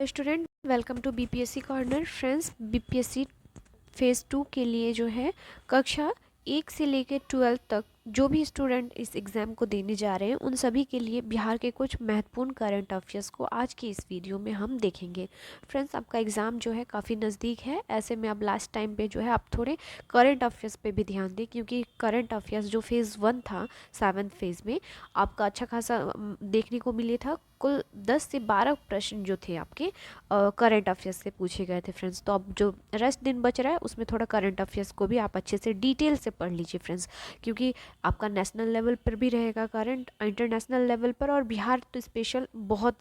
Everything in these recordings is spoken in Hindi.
Student, welcome to BPSC corner. Friends, BPSC phase 2 के लिए जो है कक्षा 1 से लेकर 12 तक जो भी स्टूडेंट इस एग्ज़ाम को देने जा रहे हैं उन सभी के लिए बिहार के कुछ महत्वपूर्ण करंट अफेयर्स को आज की इस वीडियो में हम देखेंगे। फ्रेंड्स, आपका एग्ज़ाम जो है काफ़ी नज़दीक है, ऐसे में अब लास्ट टाइम पे जो है आप थोड़े करंट अफेयर्स पे भी ध्यान दें, क्योंकि करंट अफेयर्स जो फेज़ 1 था 7th फेज़ में आपका अच्छा खासा देखने को मिले था। कुल 10 से 12 प्रश्न जो थे आपके करंट अफेयर्स से पूछे गए थे फ्रेंड्स। तो अब जो रेस्ट दिन बच रहा है उसमें थोड़ा करंट अफेयर्स को भी आप अच्छे से डिटेल से पढ़ लीजिए फ्रेंड्स, क्योंकि आपका नेशनल लेवल पर भी रहेगा करंट, इंटरनेशनल लेवल पर, और बिहार तो स्पेशल बहुत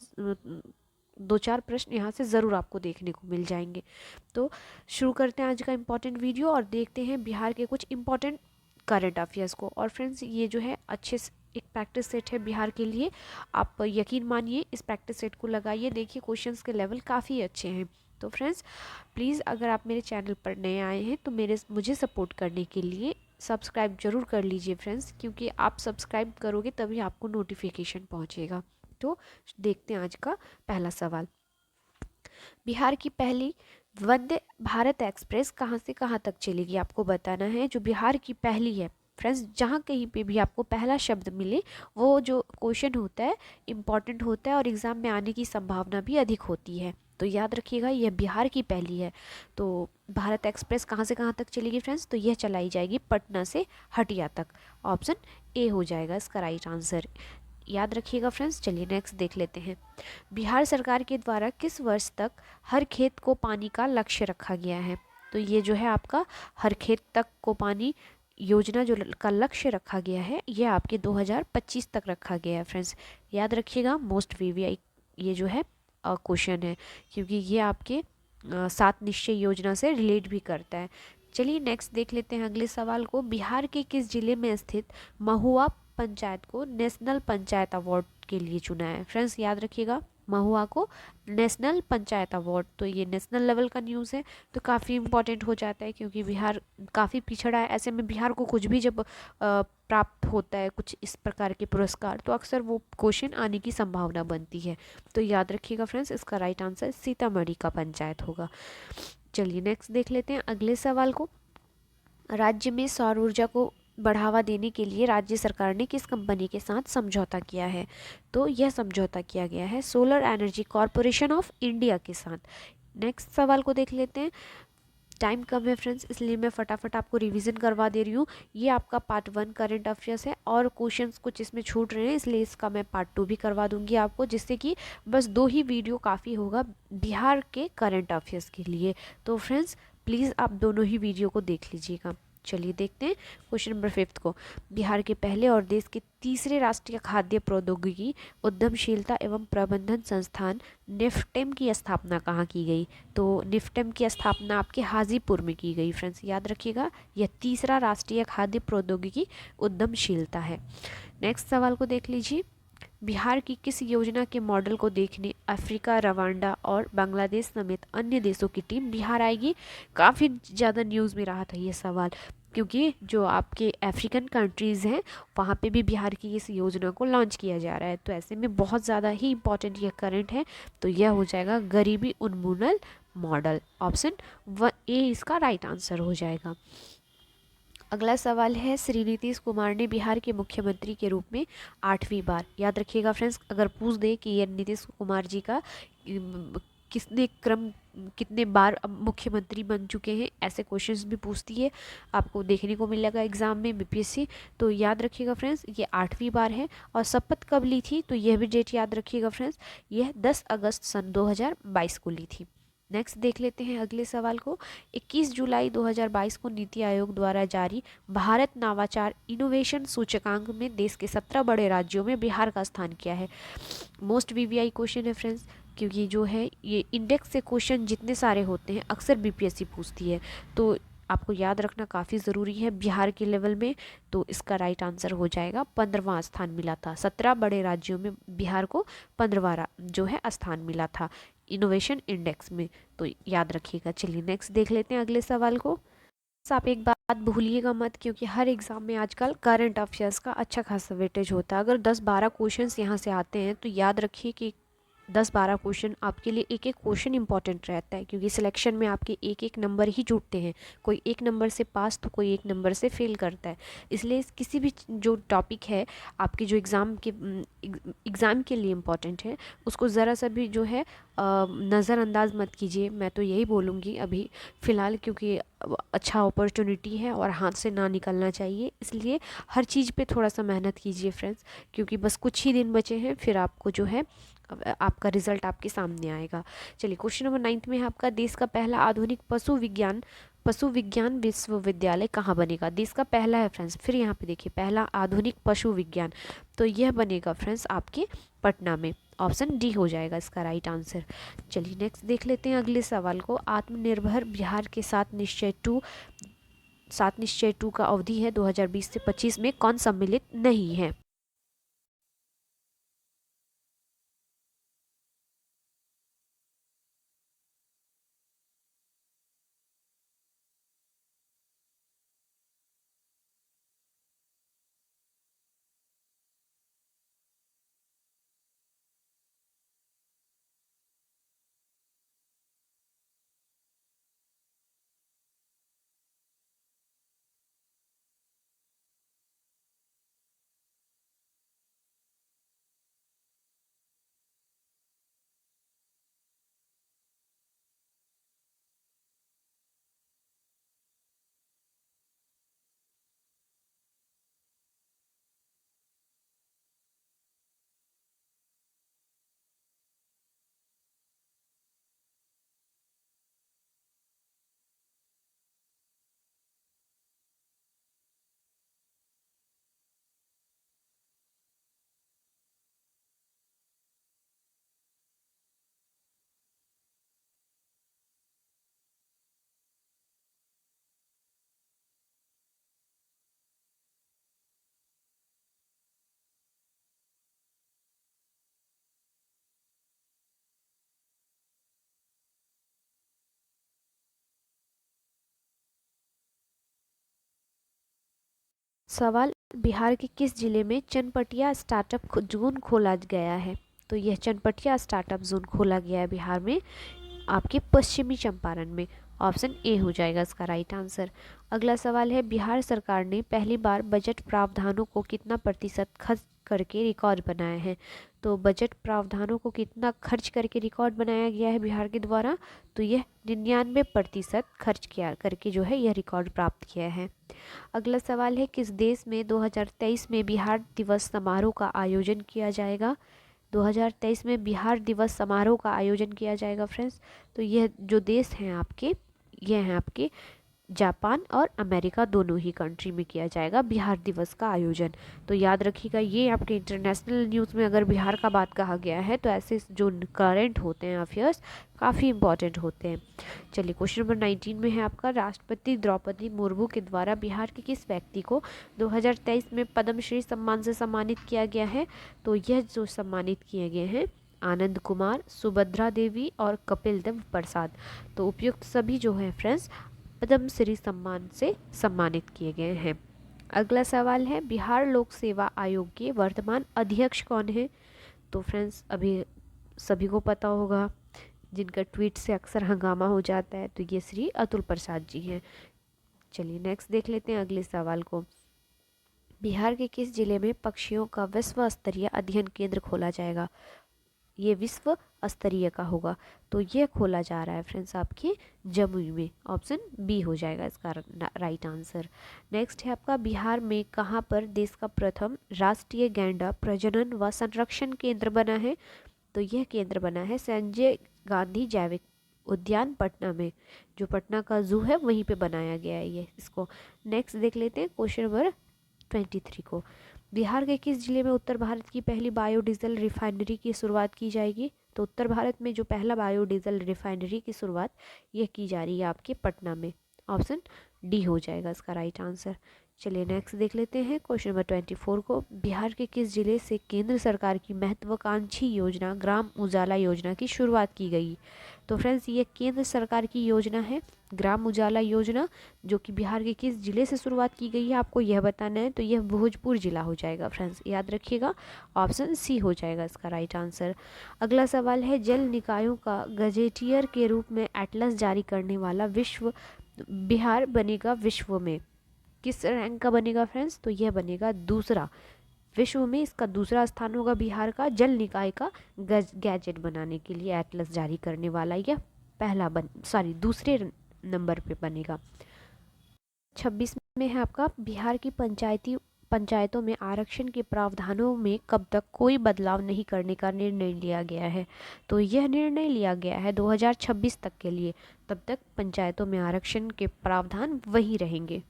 2-4 प्रश्न यहाँ से ज़रूर आपको देखने को मिल जाएंगे। तो शुरू करते हैं आज का इम्पॉर्टेंट वीडियो और देखते हैं बिहार के कुछ इम्पॉर्टेंट करंट अफेयर्स को। और फ्रेंड्स, ये जो है अच्छे से एक प्रैक्टिस सेट है बिहार के लिए, आप यकीन मानिए इस प्रैक्टिस सेट को लगाइए, देखिए क्वेश्चंस के लेवल काफ़ी अच्छे हैं। तो फ्रेंड्स, प्लीज़ अगर आप मेरे चैनल पर नए आए हैं तो मुझे सपोर्ट करने के लिए सब्सक्राइब जरूर कर लीजिए फ्रेंड्स, क्योंकि आप सब्सक्राइब करोगे तभी आपको नोटिफिकेशन पहुंचेगा। तो देखते हैं आज का पहला सवाल। बिहार की पहली वंदे भारत एक्सप्रेस कहाँ से कहाँ तक चलेगी, आपको बताना है। जो बिहार की पहली है फ्रेंड्स, जहाँ कहीं पे भी आपको पहला शब्द मिले वो जो क्वेश्चन होता है इम्पॉर्टेंट होता है और एग्ज़ाम में आने की संभावना भी अधिक होती है। तो याद रखिएगा, यह बिहार की पहली है। तो भारत एक्सप्रेस कहाँ से कहाँ तक चलेगी फ्रेंड्स, तो यह चलाई जाएगी पटना से हटिया तक। ऑप्शन ए हो जाएगा इसका राइट आंसर। याद रखिएगा फ्रेंड्स। चलिए नेक्स्ट देख लेते हैं। बिहार सरकार के द्वारा किस वर्ष तक हर खेत को पानी का लक्ष्य रखा गया है। तो ये जो है आपका हर खेत तक को पानी योजना जो का लक्ष्य रखा गया है, ये आपके 2025 तक रखा गया है फ्रेंड्स। याद रखिएगा, मोस्ट वीवीआई ये जो है क्वेश्चन है, क्योंकि ये आपके 7 निश्चय योजना से रिलेट भी करता है। चलिए नेक्स्ट देख लेते हैं अगले सवाल को। बिहार के किस जिले में स्थित महुआ पंचायत को नेशनल पंचायत अवार्ड के लिए चुना है। फ्रेंड्स, याद रखिएगा, महुआ को नेशनल पंचायत अवार्ड, तो ये नेशनल लेवल का न्यूज़ है, तो काफ़ी इंपॉर्टेंट हो जाता है, क्योंकि बिहार काफ़ी पिछड़ा है। ऐसे में बिहार को कुछ भी जब प्राप्त होता है कुछ इस प्रकार के पुरस्कार, तो अक्सर वो क्वेश्चन आने की संभावना बनती है। तो याद रखिएगा फ्रेंड्स, इसका राइट आंसर सीतामढ़ी का पंचायत होगा। चलिए नेक्स्ट देख लेते हैं अगले सवाल को। राज्य में सौर ऊर्जा को बढ़ावा देने के लिए राज्य सरकार ने किस कंपनी के साथ समझौता किया है। तो यह समझौता किया गया है solar energy corporation of India के साथ। नेक्स्ट सवाल को देख लेते हैं। टाइम कम है फ्रेंड्स, इसलिए मैं फटाफट आपको रिवीजन करवा दे रही हूँ। ये आपका पार्ट 1 करंट अफेयर्स है और क्वेश्चंस कुछ इसमें छूट रहे हैं, इसलिए इसका मैं पार्ट 2 भी करवा दूंगी आपको, जिससे कि बस 2 ही वीडियो काफ़ी होगा बिहार के करंट अफेयर्स के लिए। तो फ्रेंड्स, प्लीज़ आप दोनों ही वीडियो को देख लीजिएगा। चलिए देखते हैं क्वेश्चन नंबर 5 को। बिहार के पहले और देश के तीसरे राष्ट्रीय खाद्य प्रौद्योगिकी उद्यमशीलता एवं प्रबंधन संस्थान निफ्टेम की स्थापना कहाँ की गई। तो निफ्टेम की स्थापना आपके हाजीपुर में की गई फ्रेंड्स। याद रखिएगा, यह तीसरा राष्ट्रीय खाद्य प्रौद्योगिकी उद्यमशीलता है। नेक्स्ट सवाल को देख लीजिए। बिहार की किस योजना के मॉडल को देखने अफ्रीका, रवांडा और बांग्लादेश समेत अन्य देशों की टीम बिहार आएगी। काफ़ी ज़्यादा न्यूज़ में रहा था ये सवाल, क्योंकि जो आपके अफ्रीकन कंट्रीज़ हैं वहाँ पे भी बिहार की इस योजना को लॉन्च किया जा रहा है। तो ऐसे में बहुत ज़्यादा ही इंपॉर्टेंट ये करंट है। तो यह हो जाएगा गरीबी उन्मूलन मॉडल। ऑप्शन ए इसका राइट आंसर हो जाएगा। अगला सवाल है, श्री नीतीश कुमार ने बिहार के मुख्यमंत्री के रूप में 8वीं बार, याद रखिएगा फ्रेंड्स, अगर पूछ दे कि ये नीतीश कुमार जी का कितने बार अब मुख्यमंत्री बन चुके हैं, ऐसे क्वेश्चंस भी पूछती है, आपको देखने को मिलेगा एग्जाम में बीपीएससी। तो याद रखिएगा फ्रेंड्स, ये 8वीं बार है। और शपथ कब ली थी, तो यह भी डेट याद रखिएगा फ्रेंड्स, यह 10 अगस्त सन 2022 को ली थी। नेक्स्ट देख लेते हैं अगले सवाल को। 21 जुलाई 2022 को नीति आयोग द्वारा जारी भारत नवाचार इनोवेशन सूचकांक में देश के 17 बड़े राज्यों में बिहार का स्थान क्या है। मोस्ट वीवीआई क्वेश्चन है फ्रेंड्स, क्योंकि जो है ये इंडेक्स से क्वेश्चन जितने सारे होते हैं अक्सर बीपीएससी पूछती है, तो आपको याद रखना काफ़ी ज़रूरी है बिहार के लेवल में। तो इसका राइट आंसर हो जाएगा 15वां स्थान मिला था। 17 बड़े राज्यों में बिहार को 15वां जो है स्थान मिला था इनोवेशन इंडेक्स में। तो याद रखिएगा। चलिए नेक्स्ट देख लेते हैं अगले सवाल को। आप एक बात भूलिएगा मत, क्योंकि हर एग्जाम में आजकल करंट अफेयर्स का अच्छा खासा वेटेज होता है। अगर 10-12 क्वेश्चंस यहाँ से आते हैं तो याद रखिए कि 10-12 क्वेश्चन आपके लिए, एक एक क्वेश्चन इंपॉर्टेंट रहता है, क्योंकि सिलेक्शन में आपके एक एक नंबर ही जुड़ते हैं, कोई एक नंबर से पास तो कोई एक नंबर से फेल करता है। इसलिए किसी भी जो टॉपिक है आपके जो एग्ज़ाम के लिए इम्पॉर्टेंट है, उसको ज़रा सा भी जो है नज़रअंदाज मत कीजिए। मैं तो यही बोलूँगी अभी फ़िलहाल, क्योंकि अच्छा अपॉर्चुनिटी है और हाथ से ना निकलना चाहिए, इसलिए हर चीज़ पे थोड़ा सा मेहनत कीजिए फ्रेंड्स, क्योंकि बस कुछ ही दिन बचे हैं, फिर आपको जो है आपका रिजल्ट आपके सामने आएगा। चलिए क्वेश्चन नंबर 9 में है आपका, देश का पहला आधुनिक पशु विज्ञान विश्वविद्यालय कहाँ बनेगा? देश का पहला है फ्रेंड्स, फिर यहाँ पे देखिए पहला आधुनिक पशु विज्ञान, तो यह बनेगा फ्रेंड्स आपके पटना में। ऑप्शन डी हो जाएगा इसका राइट आंसर। चलिए नेक्स्ट देख लेते हैं अगले सवाल को। आत्मनिर्भर बिहार के सात निश्चय टू का अवधि है 2020 से 25 में कौन सम्मिलित नहीं है? सवाल, बिहार के किस जिले में चनपटिया स्टार्टअप जोन खोला गया है? तो यह चनपटिया स्टार्टअप जोन खोला गया है बिहार में आपके पश्चिमी चंपारण में। ऑप्शन ए हो जाएगा इसका राइट आंसर। अगला सवाल है, बिहार सरकार ने पहली बार बजट प्रावधानों को कितना प्रतिशत खर्च करके रिकॉर्ड बनाया है? तो बजट प्रावधानों को कितना खर्च करके रिकॉर्ड बनाया गया है बिहार के द्वारा? तो यह 99% खर्च किया करके जो है यह रिकॉर्ड प्राप्त किया है। अगला सवाल है, किस देश में 2023 में बिहार दिवस समारोह का आयोजन किया जाएगा? 2023 में बिहार दिवस समारोह का आयोजन किया जाएगा फ्रेंड्स। तो यह जो देश हैं आपके, ये हैं आपके जापान और अमेरिका, दोनों ही कंट्री में किया जाएगा बिहार दिवस का आयोजन। तो याद रखिएगा, ये आपके इंटरनेशनल न्यूज़ में अगर बिहार का बात कहा गया है तो ऐसे जो करंट होते हैं अफेयर्स काफ़ी इंपॉर्टेंट होते हैं। चलिए क्वेश्चन नंबर 19 में है आपका, राष्ट्रपति द्रौपदी मुर्मू के द्वारा बिहार के किस व्यक्ति को 2023 में पद्मश्री सम्मान से सम्मानित किया गया है? तो यह जो सम्मानित किए गए हैं आनंद कुमार, सुभद्रा देवी और कपिल देव प्रसाद। तो उपयुक्त सभी जो है फ्रेंड्स पद्मश्री सम्मान से सम्मानित किए गए हैं। अगला सवाल है, बिहार लोक सेवा आयोग के वर्तमान अध्यक्ष कौन है? तो फ्रेंड्स अभी सभी को पता होगा, जिनका ट्वीट से अक्सर हंगामा हो जाता है, तो ये श्री अतुल प्रसाद जी हैं। चलिए नेक्स्ट देख लेते हैं अगले सवाल को। बिहार के किस जिले में पक्षियों का विश्व स्तरीय अध्ययन केंद्र खोला जाएगा? ये विश्व स्तरीय का होगा, तो ये खोला जा रहा है फ्रेंड्स आपके जमुई में। ऑप्शन बी हो जाएगा इसका राइट आंसर। नेक्स्ट है आपका, बिहार में कहाँ पर देश का प्रथम राष्ट्रीय गैंडा प्रजनन व संरक्षण केंद्र बना है? तो यह केंद्र बना है संजय गांधी जैविक उद्यान पटना में, जो पटना का जू है वहीं पे बनाया गया है ये इसको। नेक्स्ट देख लेते हैं क्वेश्चन नंबर 23 को। बिहार के किस जिले में उत्तर भारत की पहली बायोडीजल रिफाइनरी की शुरुआत की जाएगी? तो उत्तर भारत में जो पहला बायोडीजल रिफाइनरी की शुरुआत यह की जा रही है आपके पटना में। ऑप्शन डी हो जाएगा इसका राइट आंसर। चलिए नेक्स्ट देख लेते हैं क्वेश्चन नंबर 24 को। बिहार के किस जिले से केंद्र सरकार की महत्वाकांक्षी योजना ग्राम उजाला योजना की शुरुआत की गई? तो फ्रेंड्स ये केंद्र सरकार की योजना है ग्राम उजाला योजना, जो कि बिहार के किस जिले से शुरुआत की गई है आपको यह बताना है। तो यह भोजपुर जिला हो जाएगा फ्रेंड्स, याद रखिएगा, ऑप्शन सी हो जाएगा इसका राइट आंसर। अगला सवाल है जल निकायों का गजेटियर के रूप में एटलस जारी करने वाला बिहार बनेगा विश्व में किस रैंक का बनेगा फ्रेंड्स? तो यह बनेगा दूसरा, विश्व में इसका दूसरा स्थान होगा बिहार का जल निकाय का गैजेट बनाने के लिए एटलस जारी करने वाला। यह दूसरे नंबर पे बनेगा। 26 में है आपका बिहार की पंचायतों में आरक्षण के प्रावधानों में कब तक कोई बदलाव नहीं करने का निर्णय लिया गया है। तो यह निर्णय लिया गया है 2026 तक के लिए, तब तक पंचायतों में आरक्षण के प्रावधान वही रहेंगे।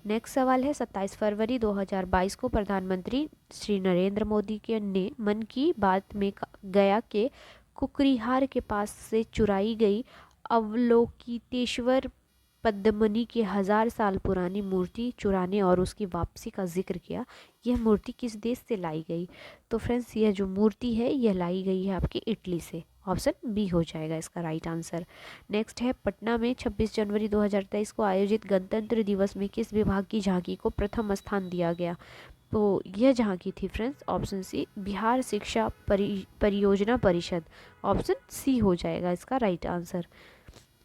नेक्स्ट सवाल है 27 फरवरी 2022 को प्रधानमंत्री श्री नरेंद्र मोदी ने मन की बात में गया के कुकरीहार के पास से चुराई गई अवलोकितेश्वर पद्मनी की 1000 साल पुरानी मूर्ति चुराने और उसकी वापसी का जिक्र किया। यह मूर्ति किस देश से लाई गई? तो फ्रेंड्स यह जो मूर्ति है यह लाई गई है आपकी इटली से, ऑप्शन बी हो जाएगा इसका राइट आंसर। नेक्स्ट है पटना में 26 जनवरी 2023 को आयोजित गणतंत्र दिवस में किस विभाग की झांकी को प्रथम स्थान दिया गया? तो यह झांकी थी फ्रेंड्स, ऑप्शन सी बिहार शिक्षा परियोजना परिषद, ऑप्शन सी हो जाएगा इसका राइट आंसर।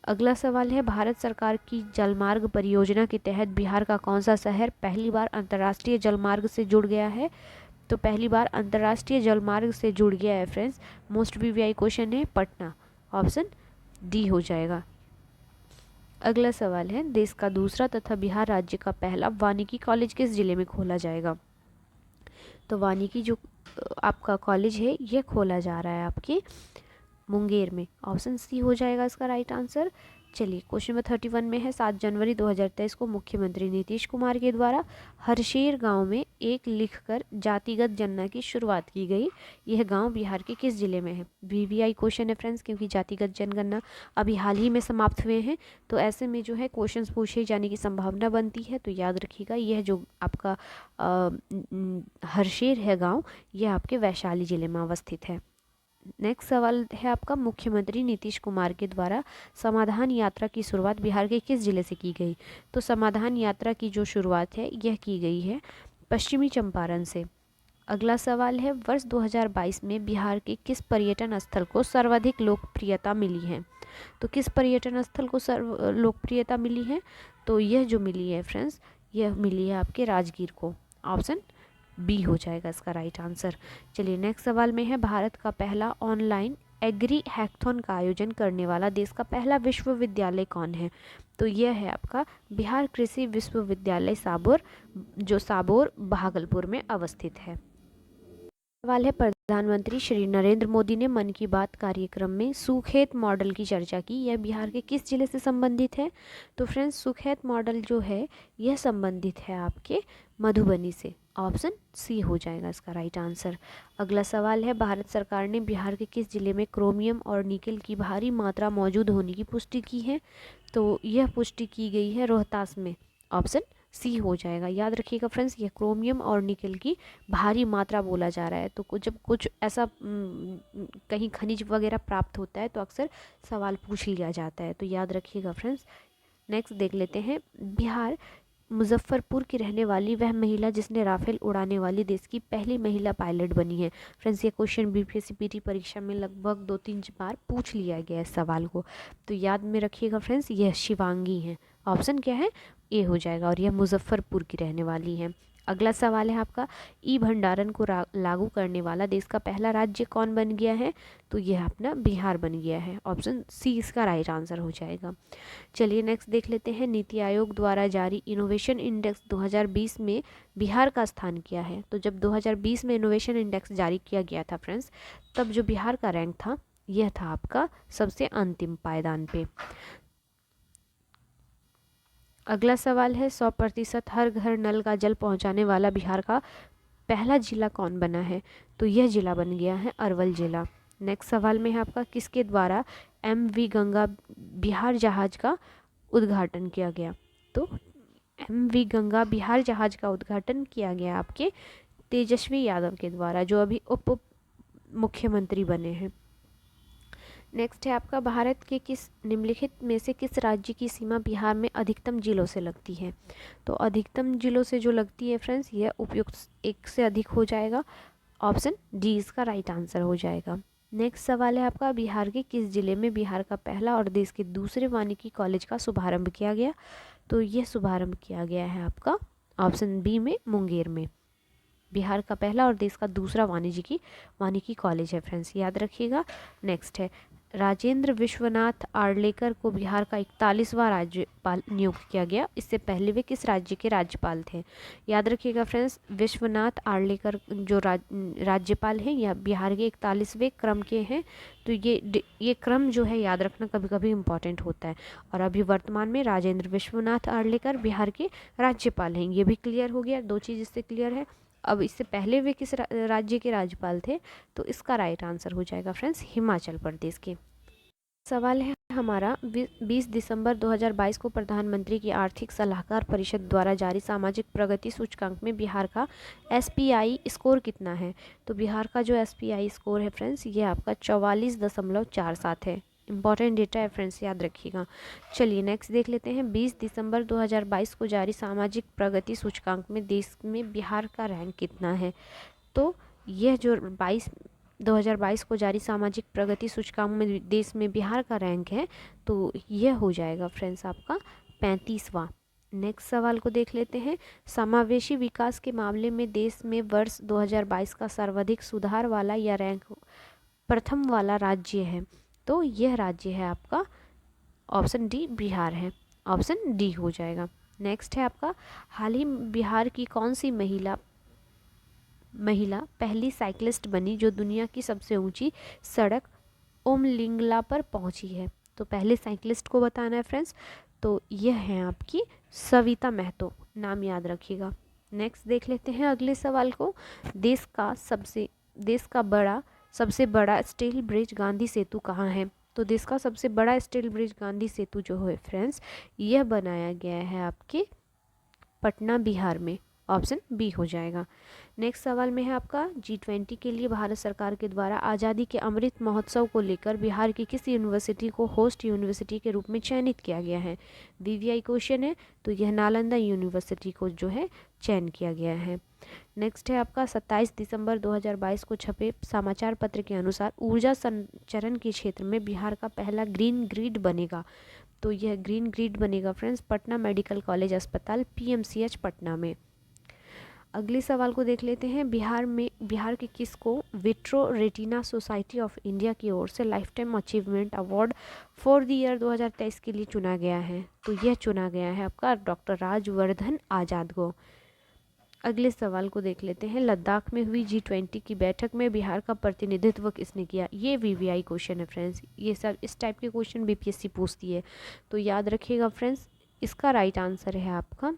अगला सवाल है भारत सरकार की जलमार्ग परियोजना के तहत बिहार का कौन सा शहर पहली बार अंतर्राष्ट्रीय जलमार्ग से जुड़ गया है? तो पहली बार अंतर्राष्ट्रीय जलमार्ग से जुड़ गया है फ्रेंड्स, मोस्ट वीवीआई क्वेश्चन है, पटना, ऑप्शन डी हो जाएगा। अगला सवाल है देश का दूसरा तथा बिहार राज्य का पहला वानिकी कॉलेज किस जिले में खोला जाएगा? तो वानिकी जो आपका कॉलेज है यह खोला जा रहा है आपके मुंगेर में, ऑप्शन सी हो जाएगा इसका राइट आंसर। चलिए क्वेश्चन नंबर 31 में है 7 जनवरी 2023 को मुख्यमंत्री नीतीश कुमार के द्वारा हरशेर गांव में एक लिखकर जातिगत गणना की शुरुआत की गई। यह गांव बिहार के किस जिले में है? वीवीआई क्वेश्चन है फ्रेंड्स, क्योंकि जातिगत जनगणना अभी हाल ही में समाप्त हुए हैं, तो ऐसे में जो है क्वेश्चंस पूछे जाने की संभावना बनती है। तो याद रखिएगा यह जो आपका हरशेर है गाँव, यह आपके वैशाली जिले में अवस्थित है। नेक्स्ट सवाल है आपका मुख्यमंत्री नीतीश कुमार के द्वारा समाधान यात्रा की शुरुआत बिहार के किस जिले से की गई? तो समाधान यात्रा की जो शुरुआत है यह की गई है पश्चिमी चंपारण से। अगला सवाल है वर्ष 2022 में बिहार के किस पर्यटन स्थल को सर्वाधिक लोकप्रियता मिली है? तो किस पर्यटन स्थल को लोकप्रियता मिली है? तो यह जो मिली है फ्रेंड्स, यह मिली है आपके राजगीर को, ऑप्शन बी हो जाएगा इसका राइट आंसर। चलिए नेक्स्ट सवाल में है भारत का पहला ऑनलाइन एग्री हैकथॉन का आयोजन करने वाला देश का पहला विश्वविद्यालय कौन है? तो यह है आपका बिहार कृषि विश्वविद्यालय साबोर, जो साबोर भागलपुर में अवस्थित है। सवाल है प्रधानमंत्री श्री नरेंद्र मोदी ने मन की बात कार्यक्रम में सुखेत मॉडल की चर्चा की, यह बिहार के किस जिले से संबंधित है? तो फ्रेंड्स सुखेत मॉडल जो है यह संबंधित है आपके मधुबनी से, ऑप्शन सी हो जाएगा इसका राइट आंसर। अगला सवाल है भारत सरकार ने बिहार के किस जिले में क्रोमियम और निकल की भारी मात्रा मौजूद होने की पुष्टि की है? तो यह पुष्टि की गई है रोहतास में, ऑप्शन सी हो जाएगा। याद रखिएगा फ्रेंड्स यह क्रोमियम और निकल की भारी मात्रा बोला जा रहा है, तो जब कुछ ऐसा कहीं खनिज वगैरह प्राप्त होता है तो अक्सर सवाल पूछ लिया जाता है, तो याद रखिएगा फ्रेंड्स। नेक्स्ट देख लेते हैं बिहार मुजफ्फरपुर की रहने वाली वह महिला जिसने राफेल उड़ाने वाली देश की पहली महिला पायलट बनी है। फ्रेंड्स ये क्वेश्चन बीपीएससी पीटी परीक्षा में लगभग 2-3 बार पूछ लिया गया है इस सवाल को, तो याद में रखिएगा फ्रेंड्स यह शिवांगी है, ऑप्शन क्या है ए हो जाएगा, और यह मुजफ्फरपुर की रहने वाली है। अगला सवाल है आपका ई भंडारण को लागू करने वाला देश का पहला राज्य कौन बन गया है? तो यह अपना बिहार बन गया है, ऑप्शन सी इसका राइट आंसर हो जाएगा। चलिए नेक्स्ट देख लेते हैं नीति आयोग द्वारा जारी इनोवेशन इंडेक्स 2020 में बिहार का स्थान क्या है? तो जब 2020 में इनोवेशन इंडेक्स जारी किया गया था फ्रेंड्स, तब जो बिहार का रैंक था यह था आपका सबसे अंतिम पायदान पे। अगला सवाल है 100% हर घर नल का जल पहुंचाने वाला बिहार का पहला जिला कौन बना है? तो यह जिला बन गया है अरवल जिला। नेक्स्ट सवाल में है आपका किसके द्वारा MV गंगा बिहार जहाज का उद्घाटन किया गया? तो MV गंगा बिहार जहाज का उद्घाटन किया गया आपके तेजस्वी यादव के द्वारा, जो अभी उप मुख्यमंत्री बने हैं। नेक्स्ट है आपका, भारत के किस निम्नलिखित में से किस राज्य की सीमा बिहार में अधिकतम जिलों से लगती है? तो अधिकतम जिलों से जो लगती है फ्रेंड्स, यह उपयुक्त एक से अधिक हो जाएगा। ऑप्शन डी इसका राइट आंसर हो जाएगा। नेक्स्ट सवाल है आपका, बिहार के किस जिले में बिहार का पहला और देश के दूसरे वानिकी कॉलेज का शुभारंभ किया गया? तो यह शुभारंभ किया गया है आपका ऑप्शन बी में, मुंगेर में। बिहार का पहला और देश का दूसरा वानिकी कॉलेज है फ्रेंड्स, याद रखिएगा। नेक्स्ट है, राजेंद्र विश्वनाथ आर्लेकर को बिहार का 41वां राज्यपाल नियुक्त किया गया। इससे पहले वे किस राज्य के राज्यपाल थे? याद रखिएगा फ्रेंड्स, विश्वनाथ आर्लेकर जो राज्यपाल हैं यह बिहार के 41वें क्रम के हैं। तो ये क्रम जो है याद रखना कभी कभी इम्पॉर्टेंट होता है। और अभी वर्तमान में राजेंद्र विश्वनाथ आर्लेकर बिहार के राज्यपाल हैं, ये भी क्लियर हो गया, दो चीज़ इससे क्लियर है। अब इससे पहले वे किस राज्य के राज्यपाल थे? तो इसका राइट आंसर हो जाएगा फ्रेंड्स, हिमाचल प्रदेश के। सवाल है हमारा, 20 दिसंबर 2022 को प्रधानमंत्री की आर्थिक सलाहकार परिषद द्वारा जारी सामाजिक प्रगति सूचकांक में बिहार का SPI स्कोर कितना है? तो बिहार का जो SPI स्कोर है फ्रेंड्स, ये आपका 44.47 है। इंपॉर्टेंट डेटा है फ्रेंड्स, याद रखिएगा। चलिए नेक्स्ट देख लेते हैं, 20 दिसंबर 2022 को जारी सामाजिक प्रगति सूचकांक में देश में बिहार का रैंक कितना है? तो यह जो 2022 को जारी सामाजिक प्रगति सूचकांक में देश में बिहार का रैंक है, तो यह हो जाएगा फ्रेंड्स आपका 35वां। नेक्स्ट सवाल को देख लेते हैं, समावेशी विकास के मामले में देश में वर्ष 2022 का सर्वाधिक सुधार वाला या रैंक प्रथम वाला राज्य है? तो यह राज्य है आपका ऑप्शन डी, बिहार है। ऑप्शन डी हो जाएगा। नेक्स्ट है आपका, हाल ही बिहार की कौन सी महिला पहली साइक्लिस्ट बनी जो दुनिया की सबसे ऊंची सड़क ओमलिंगला पर पहुंची है? तो पहले साइक्लिस्ट को बताना है फ्रेंड्स, तो यह है आपकी सविता महतो, नाम याद रखिएगा। नेक्स्ट देख लेते हैं अगले सवाल को, देश का सबसे बड़ा स्टील ब्रिज गांधी सेतु कहाँ है? तो देश का सबसे बड़ा स्टील ब्रिज गांधी सेतु जो है फ्रेंड्स, यह बनाया गया है आपके पटना बिहार में। ऑप्शन बी हो जाएगा। नेक्स्ट सवाल में है आपका, G20 के लिए भारत सरकार के द्वारा आज़ादी के अमृत महोत्सव को लेकर बिहार की किस यूनिवर्सिटी को होस्ट यूनिवर्सिटी के रूप में चयनित किया गया है? VVI क्वेश्चन है, तो यह नालंदा यूनिवर्सिटी को जो है चयन किया गया है। नेक्स्ट है आपका, 27 दिसंबर 2022 को छपे समाचार पत्र के अनुसार ऊर्जा संचरण के क्षेत्र में बिहार का पहला ग्रीन ग्रिड बनेगा। तो यह ग्रीन ग्रिड बनेगा फ्रेंड्स पटना मेडिकल कॉलेज अस्पताल PMCH पटना में। अगले सवाल को देख लेते हैं, बिहार के किस को vitro retina society of India की ओर से life time achievement award for the year 2023 के लिए चुना गया है? तो यह चुना गया है आपका डॉक्टर राजवर्धन आजाद को। अगले सवाल को देख लेते हैं, लद्दाख में हुई G20 की बैठक में बिहार का प्रतिनिधित्व किसने किया? ये VVI क्वेश्चन है फ्रेंड्स, ये सब इस टाइप के क्वेश्चन BPSC पूछती है, तो याद रखिएगा फ्रेंड्स, इसका राइट आंसर है आपका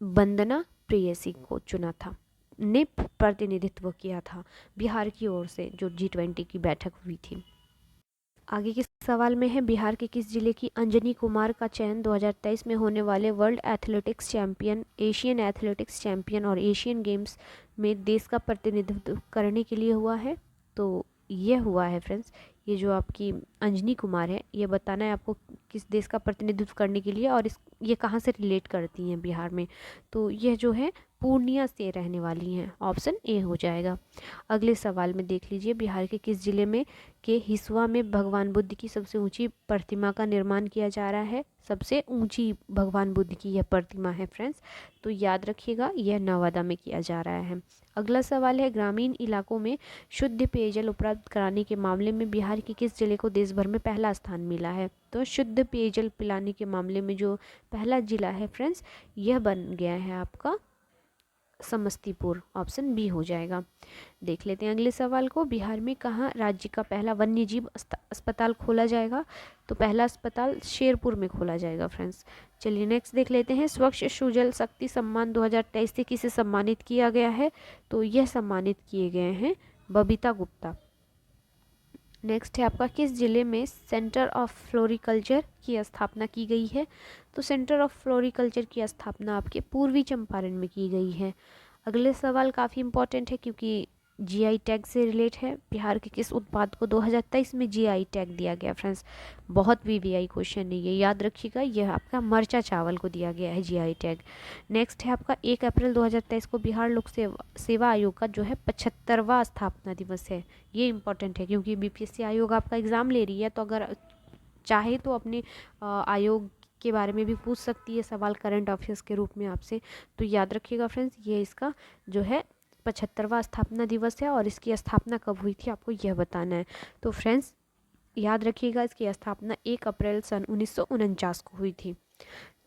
वंदना प्रेयसी को चुना था, ने प्रतिनिधित्व किया था बिहार की ओर से जो G20 की बैठक हुई थी। आगे के सवाल में है, बिहार के किस जिले की अंजनी कुमार का चयन 2023 में होने वाले world athletics champion, Asian athletics champion और एशियन गेम्स में देश का प्रतिनिधित्व करने के लिए हुआ है? तो यह हुआ है फ्रेंड्स, ये जो आपकी अंजनी कुमार है, ये बताना है आपको किस देश का प्रतिनिधित्व करने के लिए, और ये कहाँ से रिलेट करती हैं बिहार में? तो यह जो है पूर्णिया से रहने वाली हैं। ऑप्शन ए हो जाएगा। अगले सवाल में देख लीजिए, बिहार के किस जिले में के हिसुआ में भगवान बुद्ध की सबसे ऊंची प्रतिमा का निर्माण किया जा रहा है? सबसे ऊंची भगवान बुद्ध की यह प्रतिमा है फ्रेंड्स, तो याद रखिएगा यह नवादा में किया जा रहा है। अगला सवाल है, ग्रामीण इलाकों में शुद्ध पेयजल उपलब्ध कराने के मामले में बिहार के किस जिले को देश भर में पहला स्थान मिला है? तो शुद्ध पेयजल पिलाने के मामले में जो पहला जिला है फ्रेंड्स, यह बन गया है आपका समस्तीपुर। ऑप्शन बी हो जाएगा। देख लेते हैं अगले सवाल को, बिहार में कहाँ राज्य का पहला वन्य जीव अस्पताल खोला जाएगा? तो पहला अस्पताल शेरपुर में खोला जाएगा फ्रेंड्स। चलिए नेक्स्ट देख लेते हैं, स्वच्छ सुजल शक्ति सम्मान 2023 से किसे सम्मानित किया गया है? तो यह सम्मानित किए गए हैं बबीता गुप्ता। नेक्स्ट है आपका, किस जिले में सेंटर ऑफ फ्लोरिकल्चर की स्थापना की गई है? तो सेंटर ऑफ फ्लोरिकल्चर की स्थापना आपके पूर्वी चंपारण में की गई है। अगले सवाल काफ़ी इंपॉर्टेंट है क्योंकि जीआई टैग से रिलेट है। बिहार के किस उत्पाद को 2023 में जीआई टैग दिया गया फ्रेंड्स? बहुत वीवीआई क्वेश्चन है ये, याद रखिएगा। यह आपका मरचा चावल को दिया गया है जीआई टैग। नेक्स्ट है आपका 1 अप्रैल 2023 को बिहार लोक सेवा आयोग का जो है 75वां स्थापना दिवस है। ये इंपॉर्टेंट है क्योंकि बीपीएससी आयोग आपका एग्ज़ाम ले रही है, तो अगर चाहे तो अपने आयोग के बारे में भी पूछ सकती है सवाल करंट अफेयर्स के रूप में आपसे। तो याद रखिएगा फ्रेंड्स, ये इसका जो है 75वां स्थापना दिवस है और इसकी स्थापना कब हुई थी आपको यह बताना है। तो फ्रेंड्स याद रखिएगा, इसकी स्थापना 1 अप्रैल सन 1949 को हुई थी।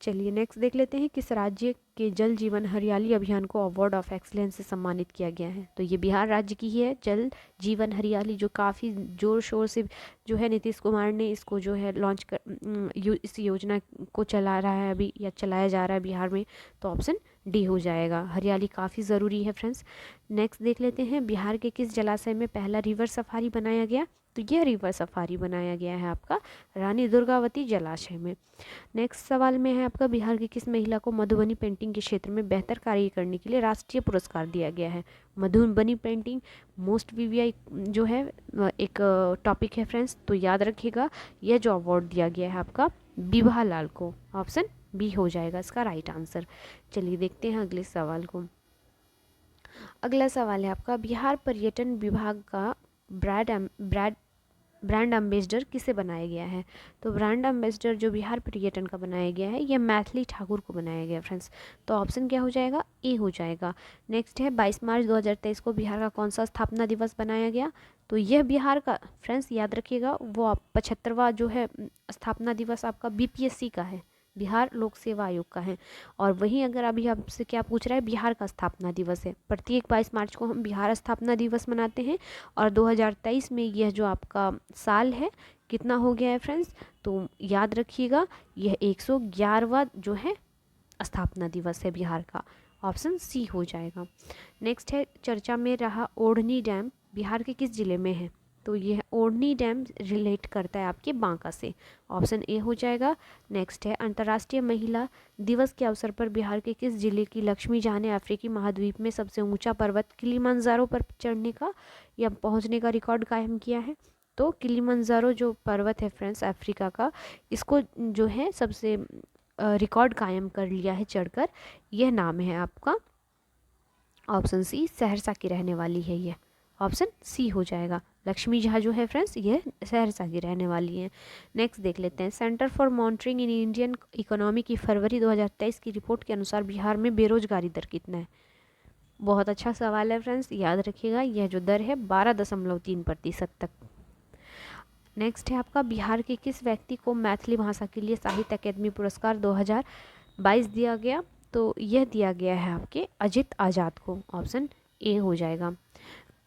चलिए नेक्स्ट देख लेते हैं, किस राज्य के जल जीवन हरियाली अभियान को अवार्ड ऑफ एक्सीलेंस से सम्मानित किया गया है? तो ये बिहार राज्य की ही है, जल जीवन हरियाली, जो काफ़ी जोर शोर से जो है नीतीश कुमार ने इसको जो है लॉन्च कर इस योजना को चला रहा है अभी, या चलाया जा रहा है बिहार में। तो ऑप्शन डी हो जाएगा। हरियाली काफ़ी ज़रूरी है फ्रेंड्स। नेक्स्ट देख लेते हैं, बिहार के किस जलाशय में पहला रिवर सफारी बनाया गया? तो यह रिवर सफारी बनाया गया है आपका रानी दुर्गावती जलाशय में। नेक्स्ट सवाल में है आपका, बिहार की किस महिला को मधुबनी पेंटिंग के क्षेत्र में बेहतर कार्य करने के लिए राष्ट्रीय पुरस्कार दिया गया है? मधुबनी पेंटिंग मोस्ट वीवीआई जो है एक टॉपिक है फ्रेंड्स। तो याद रखिएगा, यह जो अवार्ड दिया गया है आपका विभा लाल को। ऑप्शन बी हो जाएगा इसका राइट आंसर। चलिए देखते हैं अगले सवाल को। अगला सवाल है आपका, बिहार पर्यटन विभाग का ब्रांड एम्बेसडर किसे बनाया गया है? तो ब्रांड एम्बेसडर जो बिहार पर्यटन का बनाया गया है, यह मैथिली ठाकुर को बनाया गया फ्रेंड्स। तो ऑप्शन क्या हो जाएगा? ए हो जाएगा। नेक्स्ट है 22 मार्च 2023 को बिहार का कौन सा स्थापना दिवस बनाया गया? तो यह बिहार का फ्रेंड्स याद रखिएगा, वो 75वां जो है स्थापना दिवस आपका बीपीएससी का है, बिहार लोक सेवा आयोग का है। और वहीं अगर अभी आपसे क्या पूछ रहा है, बिहार का स्थापना दिवस है। प्रत्येक 22 मार्च को हम बिहार स्थापना दिवस मनाते हैं। और 2023 में यह जो आपका साल है कितना हो गया है फ्रेंड्स? तो याद रखिएगा, यह 111वां जो है स्थापना दिवस है बिहार का। ऑप्शन सी हो जाएगा। नेक्स्ट है, चर्चा में रहा ओढ़नी डैम बिहार के किस जिले में है? तो यह ओढ़नी डैम रिलेट करता है आपके बांका से। ऑप्शन ए हो जाएगा। नेक्स्ट है, अंतर्राष्ट्रीय महिला दिवस के अवसर पर बिहार के किस जिले की लक्ष्मी जहाँ ने अफ्रीकी महाद्वीप में सबसे ऊंचा पर्वत किलिमंजारो पर चढ़ने का या पहुंचने का रिकॉर्ड कायम किया है? तो किलिमंजारो जो पर्वत है फ्रेंड्स अफ्रीका का, इसको जो है सबसे रिकॉर्ड कायम कर लिया है चढ़कर। यह नाम है आपका ऑप्शन सी, सहरसा की रहने वाली है यह। ऑप्शन सी हो जाएगा। लक्ष्मी झा जो है फ्रेंड्स ये सहरसा की रहने वाली है। नेक्स्ट देख लेते हैं, centre for monitoring in Indian economy की फरवरी 2023 की रिपोर्ट के अनुसार बिहार में बेरोजगारी दर कितना है? बहुत अच्छा सवाल है फ्रेंड्स, याद रखिएगा यह जो दर है 12.3% तक। नेक्स्ट है आपका, बिहार के किस व्यक्ति को मैथिली भाषा के लिए साहित्य अकादमी पुरस्कार 2022 दिया गया? तो यह दिया गया है आपके अजित आज़ाद को। ऑप्शन ए हो जाएगा।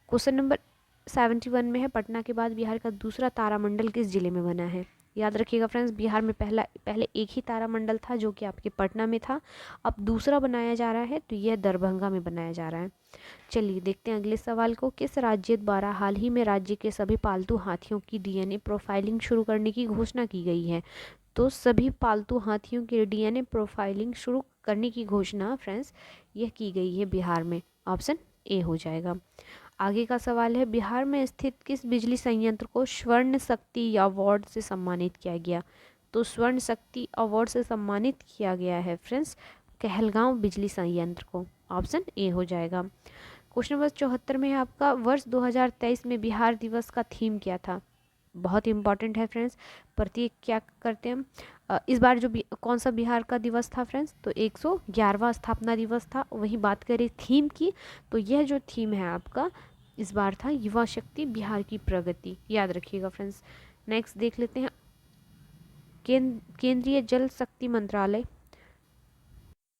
क्वेश्चन नंबर 71 में है, पटना के बाद बिहार का दूसरा तारामंडल किस जिले में बना है? याद रखिएगा फ्रेंड्स, बिहार में पहले एक ही तारामंडल था जो कि आपके पटना में था, अब दूसरा बनाया जा रहा है, तो यह दरभंगा में बनाया जा रहा है। चलिए देखते हैं अगले सवाल को, किस राज्य द्वारा हाल ही में राज्य के सभी पालतू हाथियों की डीएनए प्रोफाइलिंग शुरू करने की घोषणा की गई है? तो सभी पालतू हाथियों की डीएनए प्रोफाइलिंग शुरू करने की घोषणा फ्रेंड्स यह की गई है बिहार में। ऑप्शन ए हो जाएगा। आगे का सवाल है, बिहार में स्थित किस बिजली संयंत्र को स्वर्ण शक्ति अवार्ड से सम्मानित किया गया? तो स्वर्ण शक्ति अवार्ड से सम्मानित किया गया है फ्रेंड्स कहलगांव बिजली संयंत्र को। ऑप्शन ए हो जाएगा। क्वेश्चन नंबर 74 में है आपका, वर्ष 2023 में बिहार दिवस का थीम क्या था? बहुत इंपॉर्टेंट है फ्रेंड्स, प्रत्येक क्या करते हैं हम इस बार जो कौन सा बिहार का दिवस था फ्रेंड्स? तो 111वां स्थापना दिवस था। वहीं बात करें थीम की, तो यह जो थीम है आपका इस बार था युवा शक्ति बिहार की प्रगति। याद रखिएगा फ्रेंड्स। नेक्स्ट देख लेते हैं, केंद्रीय जल शक्ति मंत्रालय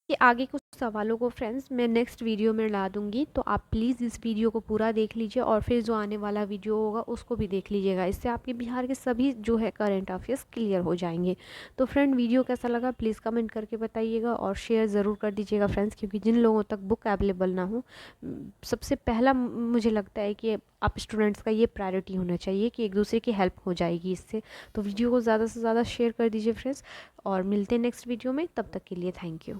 के आगे कुछ सवालों को फ्रेंड्स मैं नेक्स्ट वीडियो में ला दूंगी, तो आप प्लीज़ इस वीडियो को पूरा देख लीजिए और फिर जो आने वाला वीडियो होगा उसको भी देख लीजिएगा। इससे आपके बिहार के सभी जो है करंट अफेयर्स क्लियर हो जाएंगे। तो फ्रेंड वीडियो कैसा लगा प्लीज़ कमेंट करके बताइएगा और शेयर ज़रूर कर दीजिएगा फ्रेंड्स, क्योंकि जिन लोगों तक बुक अवेलेबल ना हो, सबसे पहला मुझे लगता है कि आप स्टूडेंट्स का ये प्रायोरिटी होना चाहिए कि एक दूसरे की हेल्प हो जाएगी इससे। तो वीडियो को ज़्यादा से ज़्यादा शेयर कर दीजिए फ्रेंड्स, और मिलते हैं नेक्स्ट वीडियो में। तब तक के लिए थैंक यू।